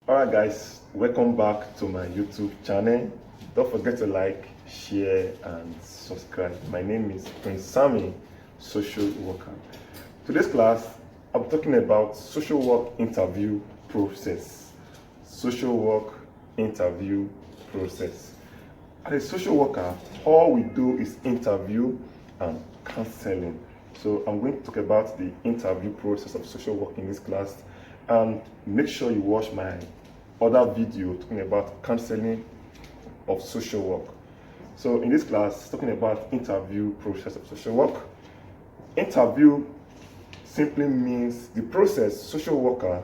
Alright guys, welcome back to my YouTube channel. Don't forget to like, share and subscribe. My name is Prince Sammy, social worker. Today's class, I'm talking about social work interview process. Social work interview process. As a social worker, all we do is interview and counseling. So I'm going to talk about the interview process of social work in this class, and make sure you watch my other video talking about counseling of social work. So in this class, talking about interview process of social work. Interview simply means the process social worker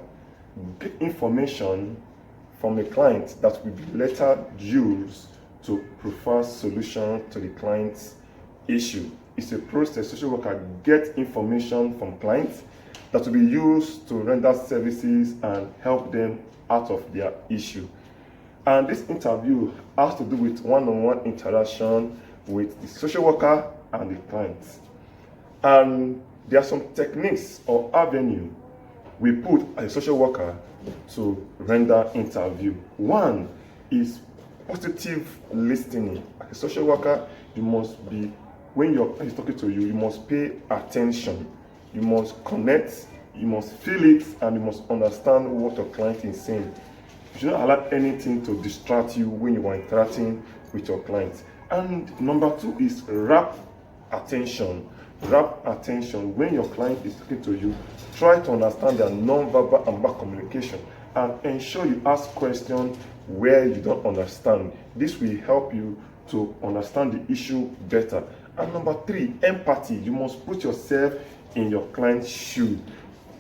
get information from a client that will be later used to prefer solution to the client's issue. It's a process social worker get information from clients that will be used to render services and help them out of their issue. And this interview has to do with one-on-one interaction with the social worker and the client. And there are some techniques or avenue we put as a social worker to render interview. One is positive listening. As a social worker, you must be, when your client is talking to you, you must pay attention. You must connect, you must feel it, and you must understand what your client is saying. You should not allow anything to distract you when you are interacting with your client. And number two is rapt attention. Rapt attention. When your client is talking to you, try to understand their non-verbal and verbal communication, and ensure you ask questions where you don't understand. This will help you to understand the issue better. And number three, empathy. You must put yourself in your client's shoe.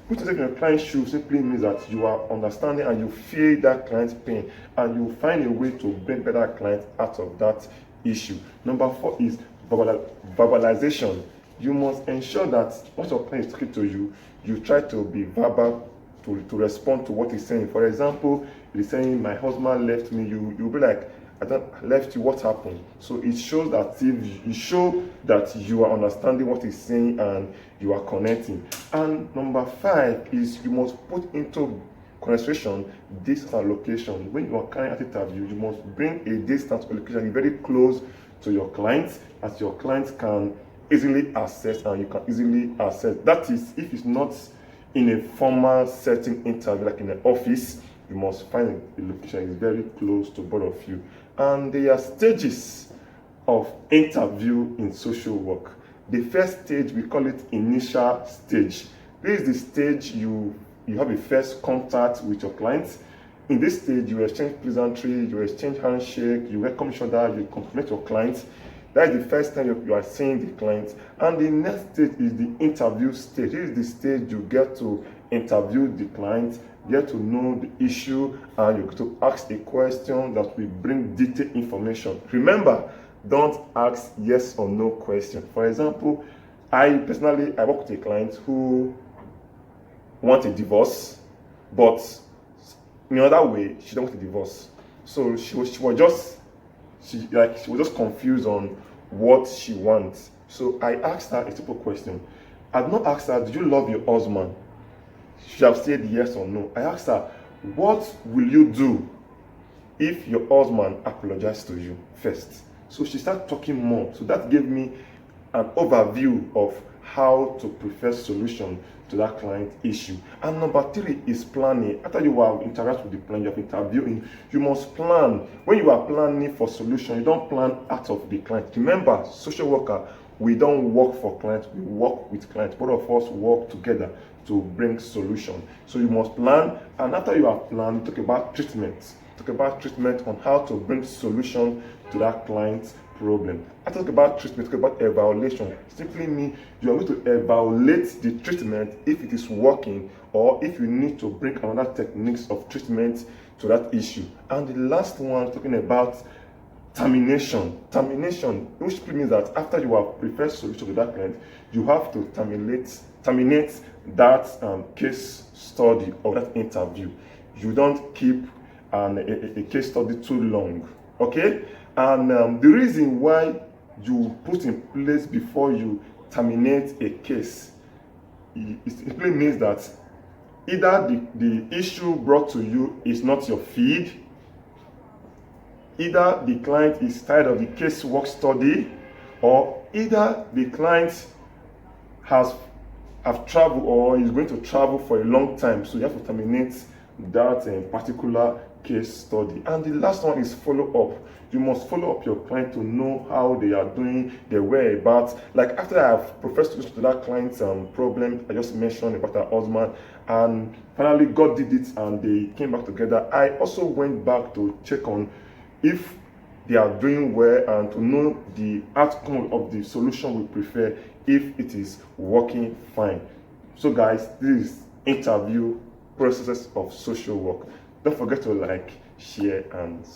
Put yourself in your client's shoe simply means that you are understanding and you feel that client's pain, and you find a way to bring better client out of that issue. Number four is verbalization. You must ensure that once your client is talking to you, you try to be verbal to respond to what he's saying. For example, if he's saying, "My husband left me," you'll be like, "I don't left you, what happened?" So it shows that if you show that you are understanding what he's saying and you are connecting. And number five is you must put into consideration distance and location. When you are carrying out interview, you must bring a distance or location very close to your client, as your client can easily access and you can easily access. That is, if it's not in a formal setting interview like in an office, you must find a location is very close to both of you. And there are stages of interview in social work. The first stage, we call it initial stage. This is the stage you have a first contact with your client. In this stage, you exchange pleasantry, you exchange handshake, you welcome each other, you compliment your client. That is the first time you are seeing the client. And the next stage is the interview stage. This is the stage you get to interview the client, get to know the issue, and you get to ask a question that will bring detailed information. Remember, don't ask yes or no question. For example, I work with a client who wants a divorce, but in another way, she don't want a divorce. So she was just confused on what she wants. So I asked her a simple question. I did not ask her, "Did you love your husband?" She have said yes or no. I asked her, "What will you do if your husband apologizes to you first?" So she started talking more. So that gave me an overview of how to prefer solution to that client issue. And number three is planning. After you have interacted with the client, you have interviewing, you must plan. When you are planning for solution, you don't plan out of the client. Remember, social worker, we don't work for clients, we work with clients. Both of us work together to bring solution. So you must plan, and after you have planned, talk about treatment. Talk about treatment on how to bring solution to that client's problem. I talk about treatment, talk about evaluation. Simply means you are going to evaluate the treatment if it is working, or if you need to bring another techniques of treatment to that issue. And the last one, talking about termination. Termination, which means that after you have preferred solution to that client, you have to terminate that case study or that interview. You don't keep a case study too long. Okay? And the reason why you put in place before you terminate a case, it simply means that either the issue brought to you is not your field, either the client is tired of the casework study, or either the client have traveled or is going to travel for a long time, so you have to terminate that particular case study. And the last one is follow up. You must follow up your client to know how they are doing, their whereabouts. Like after I have professed solution to that client's problem I just mentioned about her husband, and finally God did it and they came back together, I also went back to check on if they are doing well and to know the outcome of the solution we prefer, if it is working fine. So guys, this is interview processes of social work. Don't forget to like, share, and